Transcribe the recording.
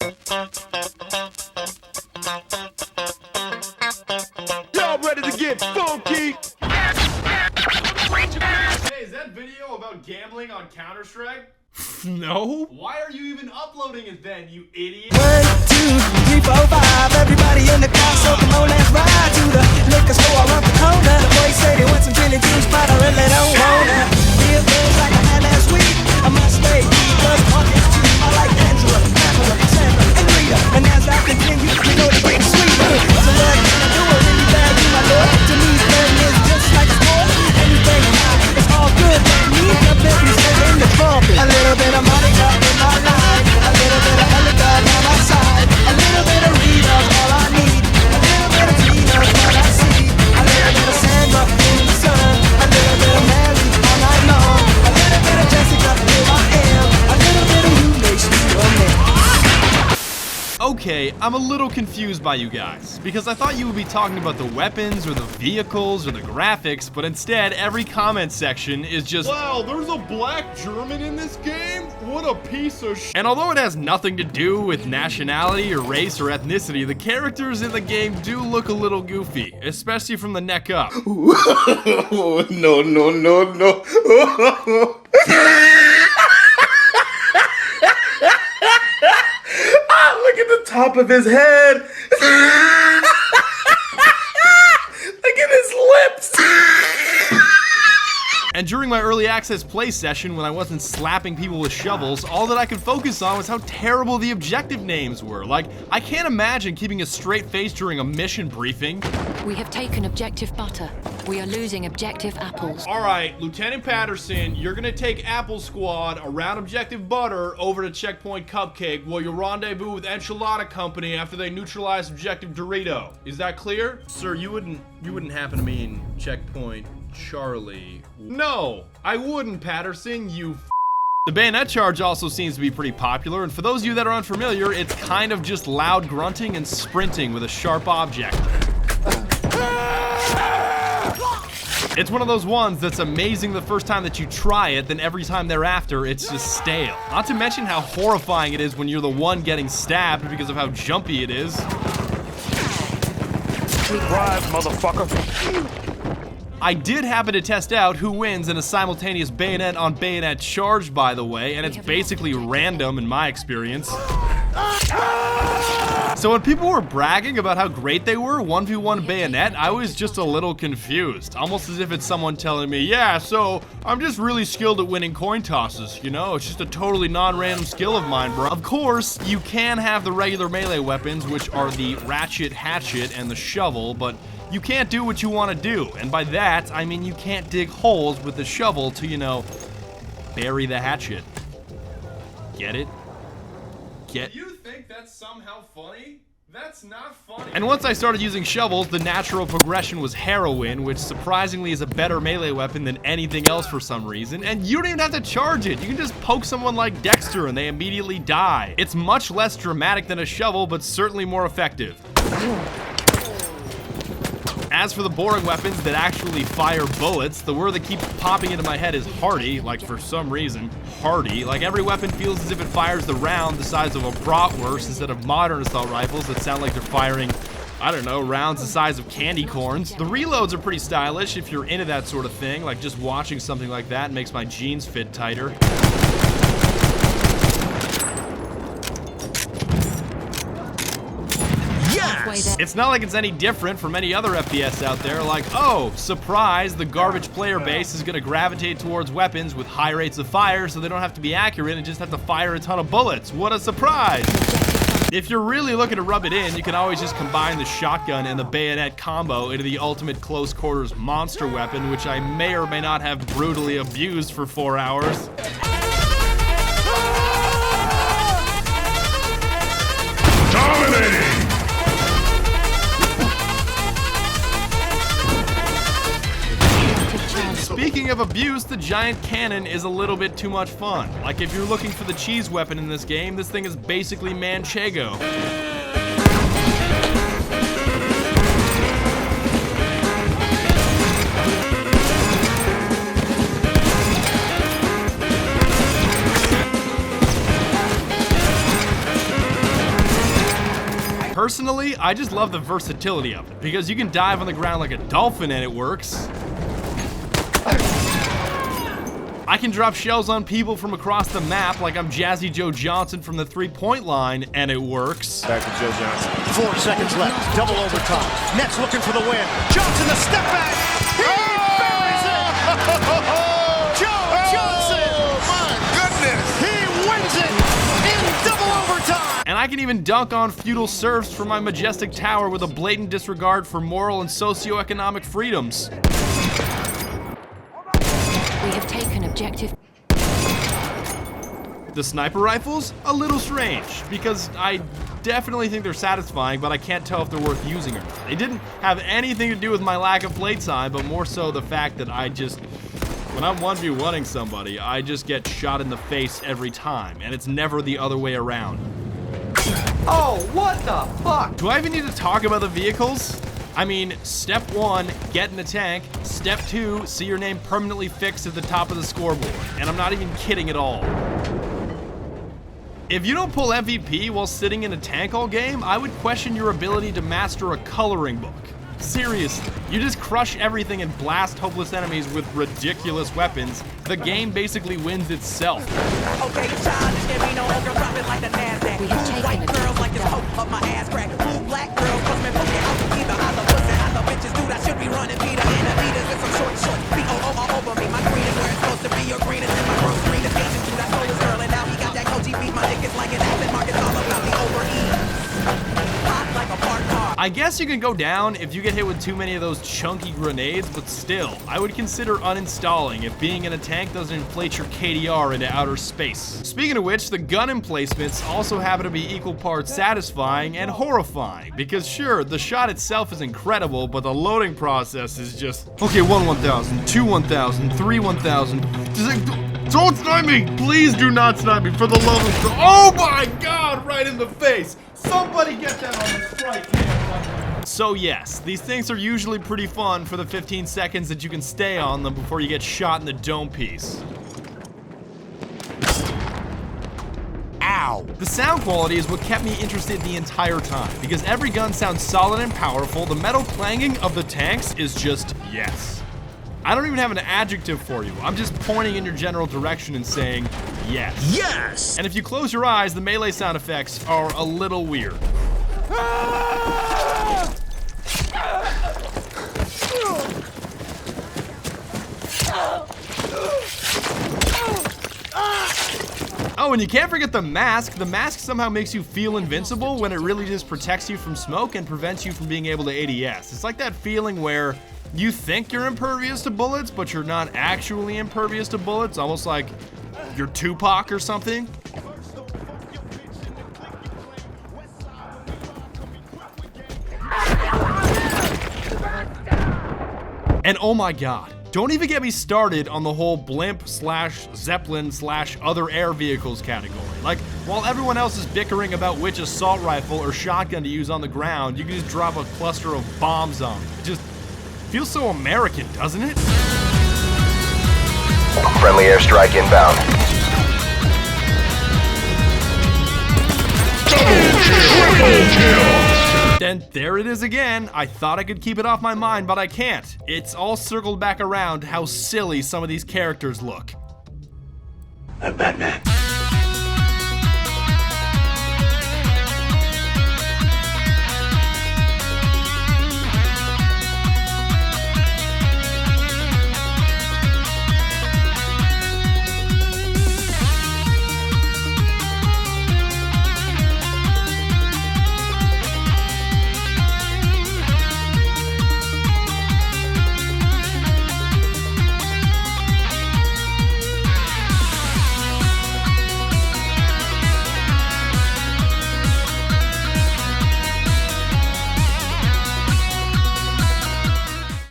Y'all ready to get funky? Hey, is that video about gambling on Counter-Strike? No? Why are you even uploading it then, you idiot? 1, 2, 3, 4, 5. Everybody in the car, so come on, let's ride to the liquor store around the corner. The boys say they want some gin and juice, but I really don't wanna. Feel good like I had last week. I must stay because pockets cheap. I like Angela, Pamela, Sandra, and Rita. And as I continue, you know they get sweeter. So what can I do? It really bad, you my lord. To me, flirting is just like a sport. Anything high, it's all good. But me, the baby's in the trumpet. A little bit of Monica in my life. A little bit of Helica by my side. A little bit of Rita's all I need. A little bit of Tina's what I see. A little bit of Sandra in the sun. A little bit of Mary all night long. A little bit of Jessica, here I am. A little bit of you makes me your man. Okay, I'm a little confused by you guys, because I thought you would be talking about the weapons or the vehicles or the graphics, but instead every comment section is just, Wow, there's a black German in this game? What a piece of sh**. and although it has nothing to do with nationality or race or ethnicity, the characters in the game do look a little goofy, especially from the neck up. No, no, no, no. Look at the top of his head. Look at his lips. And during my early access play session, when I wasn't slapping people with shovels, all that I could focus on was how terrible the objective names were. Like, I can't imagine keeping a straight face during a mission briefing. We have taken objective butter. We are losing objective apples. Alright, Lieutenant Patterson, you're gonna take Apple Squad around Objective Butter over to Checkpoint Cupcake while you rendezvous with Enchilada Company after they neutralize Objective Dorito. Is that clear? Sir, you wouldn't happen to mean Checkpoint Charlie. No, I wouldn't, Patterson, you The bayonet charge also seems to be pretty popular, and for those of you that are unfamiliar, it's kind of just loud grunting and sprinting with a sharp object. It's one of those ones that's amazing the first time that you try it, then every time thereafter, it's just stale. Not to mention how horrifying it is when you're the one getting stabbed because of how jumpy it is. Surprise, motherfucker. I did happen to test out who wins in a simultaneous bayonet on bayonet charge, by the way, and it's basically random in my experience. So when people were bragging about how great they were 1v1 bayonet, I was just a little confused. Almost as if it's someone telling me, yeah, so I'm just really skilled at winning coin tosses, you know? It's just a totally non-random skill of mine, bro. Of course, you can have the regular melee weapons, which are the ratchet, hatchet, and the shovel, but you can't do what you want to do. And by that, I mean you can't dig holes with the shovel to, you know, bury the hatchet. Get it? Get... You think that's somehow funny? That's not funny. And once I started using shovels, the natural progression was heroin, which surprisingly is a better melee weapon than anything else for some reason, and you don't even have to charge it. You can just poke someone like Dexter and they immediately die. It's much less dramatic than a shovel, but certainly more effective. As for the boring weapons that actually fire bullets, the word that keeps popping into my head is hardy, like for some reason, hardy. Like every weapon feels as if it fires the round the size of a bratwurst instead of modern assault rifles that sound like they're firing, I don't know, rounds the size of candy corns. The reloads are pretty stylish if you're into that sort of thing, like just watching something like that makes my jeans fit tighter. It's not like it's any different from any other FPS out there, like, oh, surprise, the garbage player base is gonna gravitate towards weapons with high rates of fire so they don't have to be accurate and just have to fire a ton of bullets. What a surprise! If you're really looking to rub it in, you can always just combine the shotgun and the bayonet combo into the ultimate close quarters monster weapon, which I may or may not have brutally abused for 4 hours. Dominating! Speaking of abuse, the giant cannon is a little bit too much fun. Like if you're looking for the cheese weapon in this game, this thing is basically Manchego. Personally, I just love the versatility of it, because you can dive on the ground like a dolphin and it works. I can drop shells on people from across the map like I'm Jazzy Joe Johnson from the three-point line, and it works. Back to Joe Johnson. 4 seconds left. Double overtime. Nets looking for the win. Johnson, the step back. He buries it. Joe Johnson. Oh, my goodness. He wins it in double overtime. And I can even dunk on feudal serfs from my majestic tower with a blatant disregard for moral and socioeconomic freedoms. We have taken objective. The sniper rifles? A little strange, because I definitely think they're satisfying, but I can't tell if they're worth using or not. They didn't have anything to do with my lack of playtime, but more so the fact that when I'm 1v1ing somebody, I just get shot in the face every time, and it's never the other way around. Oh, what the fuck? Do I even need to talk about the vehicles? I mean, step 1, get in a tank. Step 2, see your name permanently fixed at the top of the scoreboard. And I'm not even kidding at all. If you don't pull MVP while sitting in a tank all game, I would question your ability to master a coloring book. Seriously, you just crush everything and blast hopeless enemies with ridiculous weapons. The game basically wins itself. Okay, childish, there be no ogre dropping like the NASDAQ. We have taken White it girls like this down. hope of my ass crack. Blue black girls, cause me poking out the either. I love pussy, I love bitches, dude. I should be running Peter in Adidas with some short B-O-O all over me. My green is where it's supposed to be. Your green is in my gross green is Asian, dude. I stole his girl and now he got that Koji beat. My dick is like an acid mark. It's all about the overeat. Hot like a parked car. I guess you can go down if you get hit with too many of those chunky grenades, but still, I would consider uninstalling if being in a tank doesn't inflate your KDR into outer space. Speaking of which, the gun emplacements also happen to be equal parts satisfying and horrifying, because sure, the shot itself is incredible, but the loading process is just, okay, 1 1000, 2 1000, 3 1000, don't snipe me! Please do not snipe me, for the love of God. Oh my God, right in the face! Somebody get that on the strike cam. So yes, these things are usually pretty fun for the 15 seconds that you can stay on them before you get shot in the dome piece. Ow! The sound quality is what kept me interested the entire time, because every gun sounds solid and powerful. The metal clanging of the tanks is just yes. I don't even have an adjective for you. I'm just pointing in your general direction and saying yes. Yes. And if you close your eyes, the melee sound effects are a little weird. Oh, and you can't forget the mask. The mask somehow makes you feel invincible when it really just protects you from smoke and prevents you from being able to ADS. It's like that feeling where you think you're impervious to bullets, but you're not actually impervious to bullets, almost like you're Tupac or something. And oh my God, don't even get me started on the whole blimp slash Zeppelin slash other air vehicles category. Like, while everyone else is bickering about which assault rifle or shotgun to use on the ground, you can just drop a cluster of bombs on them. It just feels so American, doesn't it? Friendly airstrike inbound. Triple kill. Then there it is again. I thought I could keep it off my mind, but I can't. It's all circled back around how silly some of these characters look. I'm Batman.